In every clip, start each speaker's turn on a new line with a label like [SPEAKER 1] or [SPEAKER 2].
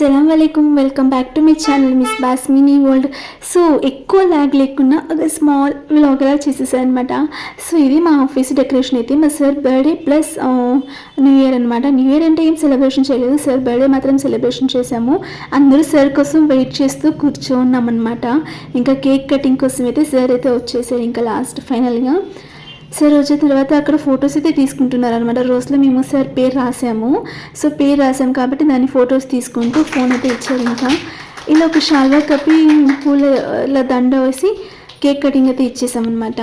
[SPEAKER 1] అస్సలం వాలేకుమ్ welcome back to my channel Miss Boss Mini World. So ఎక్కువ lag లేకుండా ఒక స్మాల్ వ్లాగ్ అలా చేసేసాను అనమాట. సో ఇది మా ఆఫీస్ డెకరేషన్ అయితే మా sir birthday plus new year అనమాట. న్యూ ఇయర్ అంటే ఏం సెలబ్రేషన్ చేయలేదు, సార్ బర్త్డే మాత్రం సెలబ్రేషన్ చేసాము. అందరూ సార్ కోసం వెయిట్ చేస్తూ కూర్చోన్నాం అనమాట. ఇంకా కేక్ కటింగ్ కోసం అయితే సార్ అయితే వచ్చేసారు ఇంకా లాస్ట్ ఫైనల్గా. సార్ వచ్చిన తర్వాత అక్కడ ఫొటోస్ అయితే తీసుకుంటున్నారు అనమాట. రోజులో మేము సార్ పేరు రాసాము. సో పేరు రాసాము కాబట్టి దాన్ని ఫొటోస్ తీసుకుంటూ ఫోన్ అయితే ఇచ్చారు. ఇంకా ఇలా ఒక షాల్వా కప్పి పూల దండ వేసి కేక్ కటింగ్ అయితే ఇచ్చేసామన్నమాట.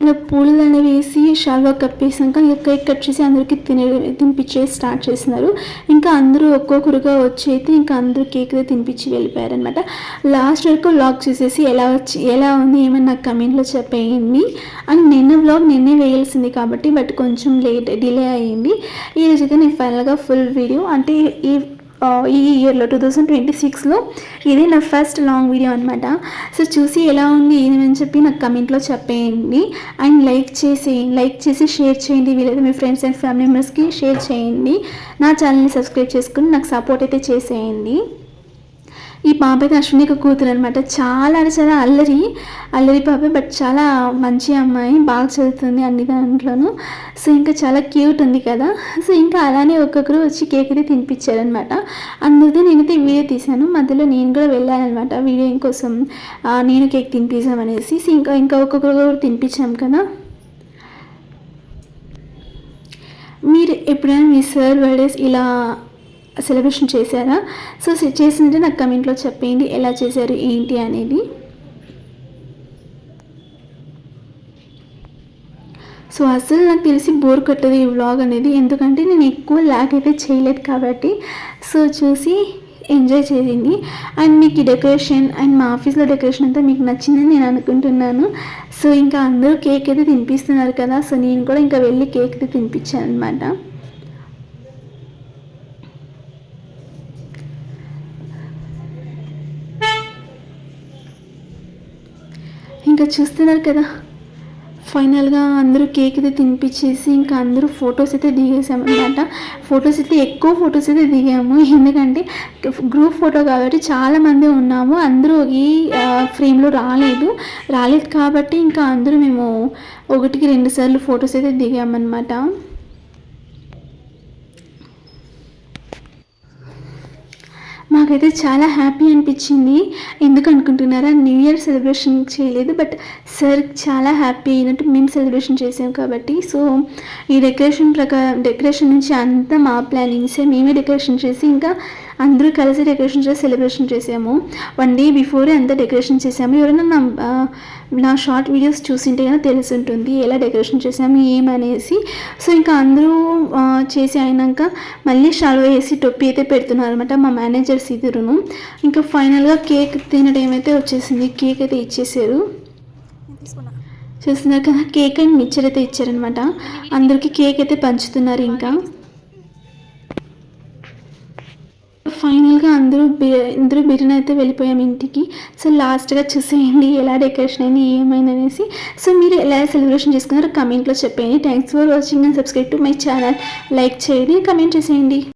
[SPEAKER 1] ఇలా పూలదండ వేసి షాల్వా కప్పేసాక కేక్ కట్ చేసి అందరికీ తినిపించే స్టార్ట్ చేస్తున్నారు. ఇంకా అందరూ ఒక్కొక్కరుగా వచ్చి అయితే ఇంకా అందరూ కేక్ తినిపించి వెళ్ళిపోయారనమాట. లాస్ట్ వరకు వ్లాగ్ చూసేసి ఎలా ఉంది ఏమని నాకు కమెంట్లో చెప్పేయండి. అండ్ నిన్న వ్లాగ్ నిన్నే వేయాల్సింది కాబట్టి బట్ కొంచెం డిలే అయ్యింది. ఈరోజైతే నేను ఫైనల్గా ఫుల్ వీడియో అంటే ఈ ఇయర్లో 2026లో ఇదే నా ఫస్ట్ లాంగ్ వీడియో అనమాట. సో చూసి ఎలా ఉంది ఏమని చెప్పి నాకు కమెంట్లో చెప్పేయండి. అండ్ లైక్ చేసి షేర్ చేయండి. వీలైతే మీ ఫ్రెండ్స్ అండ్ ఫ్యామిలీ మెంబర్స్కి షేర్ చేయండి. నా ఛానల్ని సబ్స్క్రైబ్ చేసుకుని నాకు సపోర్ట్ అయితే చేసేయండి. ఈ పాప అయితే అశ్వినికి కూతురు అనమాట. చాలా అల్లరి పాప, బట్ చాలా మంచి అమ్మాయి, బాగా చదువుతుంది అన్ని దాంట్లోనూ. సో ఇంకా చాలా క్యూట్ ఉంది కదా. సో ఇంకా అలానే ఒక్కొక్కరు వచ్చి కేక్ అయితే తినిపించారనమాట. అందుకే నేనైతే వీడియో తీశాను. మధ్యలో నేను కూడా వెళ్ళానమాట వీడియో కోసం, నేను కేక్ తినిపించామనేసి. ఇంకా ఒక్కొక్కరు తినిపించాం కదా. మీరు ఎప్పుడైనా మీ సార్ బర్త్డేస్ ఇలా సెలబ్రేషన్ చేశారా? సో చేసింటే నాకు కమెంట్లో చెప్పండి ఎలా చేశారు ఏంటి అనేది. సో అసలు నాకు తెలిసి బోర్ కొట్టదు ఈ వ్లాగ్ అనేది, ఎందుకంటే నేను ఎక్కువ ల్యాగ్ అయితే చేయలేదు కాబట్టి. సో చూసి ఎంజాయ్ చేయండి. అండ్ మీకు ఈ డెకరేషన్ అండ్ మా ఆఫీస్లో డెకరేషన్ అంతా మీకు నచ్చిందని నేను అనుకుంటున్నాను. సో ఇంకా అందరూ కేక్ అయితే తినిపిస్తున్నారు కదా. సో నేను కూడా ఇంకా వెళ్ళి కేక్ అయితే తినిపించాను అనమాట. ఇంకా చూస్తున్నారు కదా, ఫైనల్గా అందరూ కేక్ అయితే తినిపించేసి ఇంకా అందరూ ఫొటోస్ అయితే దిగేసామన్నమాట. ఫొటోస్ అయితే ఎక్కువ ఫొటోస్ అయితే దిగాము, ఎందుకంటే గ్రూప్ ఫోటో కాబట్టి చాలామంది ఉన్నాము. అందరూ ఈ ఫ్రేమ్లో రాలేదు కాబట్టి ఇంకా అందరూ మేము 1-2 సార్లు ఫొటోస్ అయితే దిగామన్నమాట. మాకైతే చాలా హ్యాపీ అనిపించింది. ఎందుకు అనుకుంటున్నారా, న్యూ ఇయర్ సెలబ్రేషన్ చేయలేదు, బట్ సార్ చాలా హ్యాపీ అయినట్టు మేము సెలబ్రేషన్ చేసాం కాబట్టి. సో ఈ డెకరేషన్ నుంచి అంతా మా ప్లానింగ్సే, మేమే డెకరేషన్ చేసి ఇంకా అందరూ కలిసి డెకరేషన్ చేసి సెలబ్రేషన్ చేసాము. 1 డే బిఫోరే అంతా డెకరేషన్ చేసాము. ఎవరైనా నా షార్ట్ వీడియోస్ చూసింటే కనుక తెలిసి ఉంటుంది ఎలా డెకరేషన్ చేసాము ఏమనేసి. సో ఇంకా అందరూ చేసి అయినాక మళ్ళీ షాల్వా వేసి టొప్పి అయితే పెడుతున్నారు అనమాట మా మేనేజర్స్ ఇద్దరును. ఇంకా ఫైనల్గా కేక్ తినే టైం అయితే వచ్చేసింది. కేక్ అయితే ఇచ్చేసారు, చూస్తున్నారు కదా. కేక్ అండ్ మిక్చర్ అయితే ఇచ్చారనమాట. అందరికీ కేక్ అయితే పంచుతున్నారు. ఇంకా ఫైనల్గా అందరూ బిర్యానీ అయితే వెళ్ళిపోయాం ఇంటికి. సో లాస్ట్గా చూసేయండి ఎలా డెకరేషన్ అయింది ఏమైందనేసి. సో మీరు ఎలా సెలబ్రేషన్ చేసుకున్నారో కమెంట్లో చెప్పేయండి. Thanks for watching and subscribe to my channel. Like చేయండి, కమెంట్ చేసేయండి.